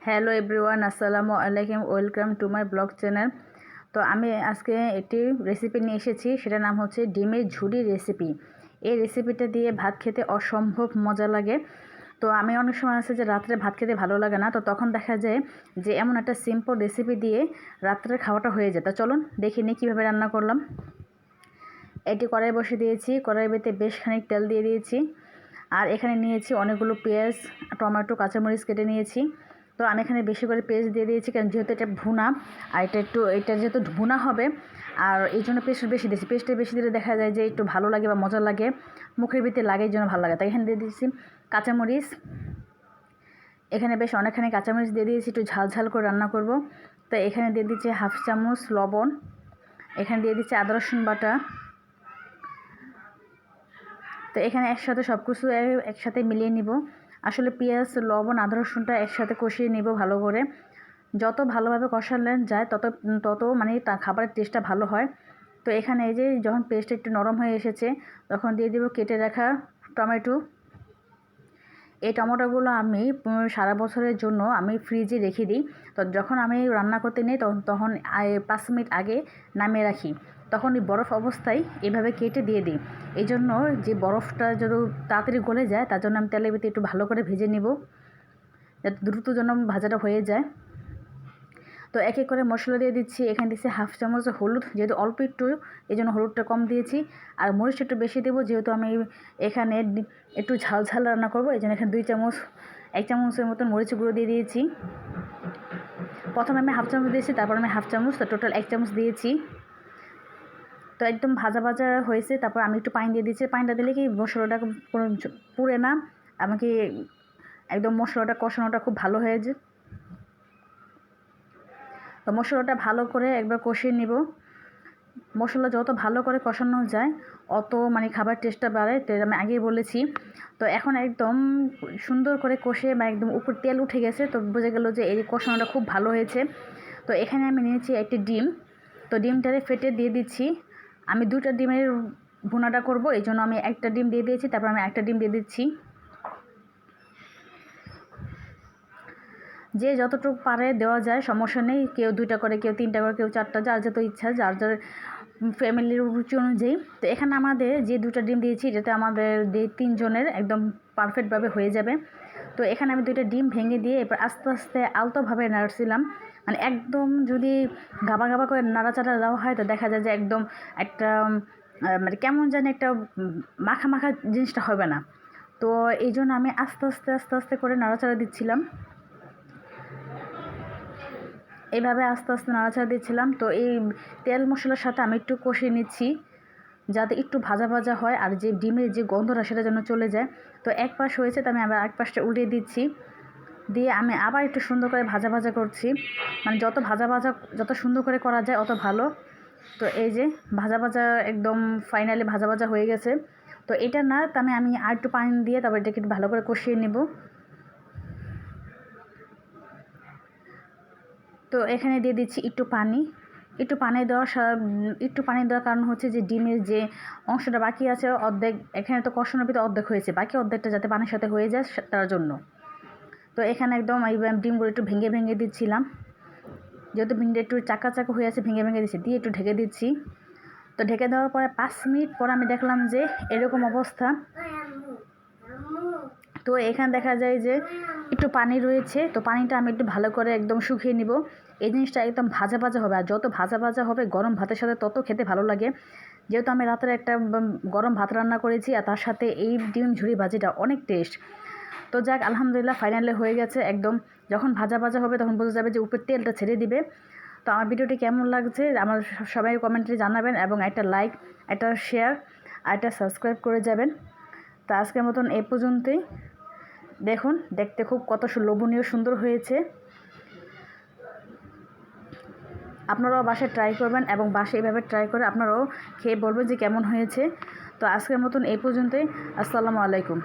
Hello everyone, আসসালামু আলাইকুম। Welcome to my blog channel. তো আমি আজকে একটি রেসিপি নিয়ে এসেছি, সেটার নাম হচ্ছে ডিমের ঝুরি রেসিপি। এই রেসিপিটা দিয়ে ভাত খেতে অসম্ভব মজা লাগে। তো আমি অনেক সময় আছে যে রাত্রে ভাত খেতে ভালো লাগে না, তো তখন দেখা যায় যে এমন একটা সিম্পল রেসিপি দিয়ে রাত্রের খাওয়াটা হয়ে যায়। তো চলুন দেখে নিই কীভাবে রান্না করলাম। এটি কড়াই বসে দিয়েছি, কড়াইয়ের ভিতরে বেশ খানিক তেল দিয়ে দিয়েছি। আর এখানে নিয়েছি অনেকগুলো পেঁয়াজ, টমেটো, কাঁচামরিচ কেটে নিয়েছি। তো আমি এখানে বেশি করে পেস্ট দিয়ে দিয়েছি, কারণ যেহেতু এটা ভুনা, আর এটা যেহেতু ভুনা হবে, আর এই জন্য পেস্ট বেশি দিয়েছি। পেস্টটা বেশি দিলে দেখা যায় যে একটু ভালো লাগে বা মজা লাগে, মুখের ভিতরে লাগে, এই জন্য ভালো লাগে। তাই এখানে দিয়ে দিয়েছি কাঁচামরিচ। এখানে বেশ অনেকখানি কাঁচামরিচ দিয়ে দিয়েছি, একটু ঝাল ঝাল করে রান্না করব। তো এখানে দিয়ে দিচ্ছি হাফ চামচ লবণ। এখানে দিয়ে দিচ্ছি আদা রসুন বাটা। তো এখানে একসাথে সব কিছু একসাথে মিলিয়ে নিব। আসলে পেঁয়াজ, লবণ, আদা রসুনটা একসাথে কষিয়ে নিব ভালো করে। যত ভালোভাবে কষানো যায় তত মানে খাবারের টেস্টটা ভালো হয়। তো এখানে এই যে যখন পেস্টটা একটু নরম হয়ে এসেছে, তখন দিয়ে দেব কেটে রাখা টমেটো। এই টমেটোগুলো আমি সারা বছরের জন্য আমি ফ্রিজে রেখে দিই। তো যখন আমি রান্না করতে নিই তখন 5 মিনিট আগে নামিয়ে রাখি। তখন এই বরফ অবস্থায় এভাবে কেটে দিয়ে দিই। এই জন্য যে বরফটা যদি তাড়াতাড়ি গলে যায়, তার জন্য আমি তেলের ভিতরে একটু ভালো করে ভেজে নিব, যাতে দ্রুত যেন ভাজাটা হয়ে যায়। তো এক এক করে মশলা দিয়ে দিচ্ছি। এখানে দিচ্ছি হাফ চামচ হলুদ, যেহেতু অল্প একটু, এই জন্য হলুদটা কম দিয়েছি। আর মরিচ একটু বেশি দেবো, যেহেতু আমি এখানে একটু ঝাল ঝাল রান্না করবো, এই জন্য এখানে 1 চামচের মতন মরিচ গুঁড়ো দিয়ে দিয়েছি। প্রথমে আমি হাফ চামচ দিয়েছি, তারপর আমি হাফ চামচ, তো টোটাল 1 চামচ দিয়েছি। তো একদম ভাজা ভাজা হয়েছে। তারপর আমি একটু পানি দিয়ে দিচ্ছি। পানিটা দিলে কি মশলাটা কোনো পুড়ে না, আমাকে একদম মশলাটা কষানোটা খুব ভালো হয়ে যায়। তো মশলাটা ভালো করে একবার কষিয়ে নিব। মশলা যত ভালো করে কষানো যায় অত মানে খাবার টেস্টটা বাড়ে, তো আমি আগেই বলেছি। তো এখন একদম সুন্দর করে কষে বা একদম উপর তেল উঠে গেছে, তো বোঝা গেল যে এই কষানোটা খুব ভালো হয়েছে। তো এখানে আমি নিয়েছি একটি ডিম। তো ডিমটারে ফেটে দিয়ে দিচ্ছি। আমি 2টা ডিমের ভুনাটা করব, এই জন্য আমি একটা ডিম দিয়ে দিয়েছি, তারপর আমি একটা ডিম দিয়ে দিচ্ছি। যে যতটুকু পারে দেওয়া যায়, সমস্যা নেই। কেউ 2টা করে, কেউ 3টা করে, কেউ 4টা, যার যত ইচ্ছা, যার যার ফ্যামিলির রুচি অনুযায়ী। তো এখানে আমাদের যে 2টা ডিম দিয়েছি, এটাতে আমাদের 3 জনের একদম পারফেক্টভাবে হয়ে যাবে। তো এখানে আমি 2টা ডিম ভেঙে দিয়ে এরপর আস্তে আস্তে আলতোভাবে নাড়ছিলাম। মানে একদম যদি গাবা গাবা করে নাড়াচাড়া দেওয়া হয়, তো দেখা যায় যে একদম একটা মানে কেমন জানি একটা মাখা মাখা জিনিসটা হবে না। তো এই জন্য আমি আস্তে আস্তে আস্তে আস্তে করে নাড়াচাড়া দিচ্ছিলাম। এইভাবে আস্তে আস্তে নাড়াচাড়া দিচ্ছিলাম। তো এই তেল মশলার সাথে আমি একটু কষিয়ে নিচ্ছি, যাতে একটু ভাজা ভাজা হয়, আর যে ডিমের যে গন্ধটা সেটা যেন চলে যায়। তো এক পাশ হয়েছে, তো আমি আবার এক পাশটা উল্টিয়ে দিচ্ছি, দিয়ে আমি আবার একটু সুন্দর করে ভাজা ভাজা করছি। মানে যত সুন্দর করে করা যায় অত ভালো। তো এই যে ভাজা ভাজা একদম ফাইনালি ভাজা ভাজা হয়ে গেছে। তো এটা না, তো আমি আর একটু পানি দিয়ে তারপর এটাকে একটু ভালো করে কষিয়ে নেব। তো এখানে দিয়ে দিচ্ছি একটু পানি। একটু পানি দেওয়ার কারণ হচ্ছে যে ডিমের যে অংশটা বাকি আছে অর্ধেক, এখানে তো কষানোর ভিতরে অর্ধেক হয়েছে, বাকি অর্ধেকটা যাতে পানির সাথে হয়ে যায় তার জন্য। তো এখানে একদম এই ডিমগুলো একটু ভেঙে ভেঙে দিচ্ছিলাম, যেহেতু ডিমটা একটু চাকা চাকা হয়ে আছে, ভেঙে ভেঙে দিচ্ছি, দিয়ে একটু ঢেকে দিচ্ছি। তো ঢেকে দেওয়ার পরে 5 মিনিট পর আমি দেখলাম যে এরকম অবস্থা। তো এখানে দেখা যায় যে একটু পানি রয়েছে, তো পানিটা আমি একটু ভালো করে একদম শুকিয়ে নিব। এই জিনিসটা একদম ভাজা ভাজা হবে, আর যত ভাজা ভাজা হবে গরম ভাতের সাথে তত খেতে ভালো লাগে। যেহেতু আমি রাতের একটা গরম ভাত রান্না করেছি, আর তার সাথে এই ডিম ঝুরি ভাজিটা অনেক টেস্ট। তো যাক, আলহামদুলিল্লাহ ফাইনালি হয়ে গেছে। একদম যখন ভাজা ভাজা হবে তখন বোঝা যাবে যে উপর তেলটা ছেড়ে দিবে। তো আমার ভিডিওটি কেমন লাগছে আমার সবাই কমেন্টে জানাবেন, এবং একটা লাইক, একটা শেয়ার, আর একটা সাবস্ক্রাইব করে যাবেন। তো আজকের মতন এই পর্যন্তই। দেখুন, দেখতে খুব কত লোভনীয় সুন্দর হয়েছে। আপনারাও বাসায় ট্রাই করবেন, এবং বাসায় এভাবে ট্রাই করে আপনারাও খেয়ে বলবেন যে কেমন হয়েছে। তো আজকের মতন এই পর্যন্তই। আসসালামু আলাইকুম।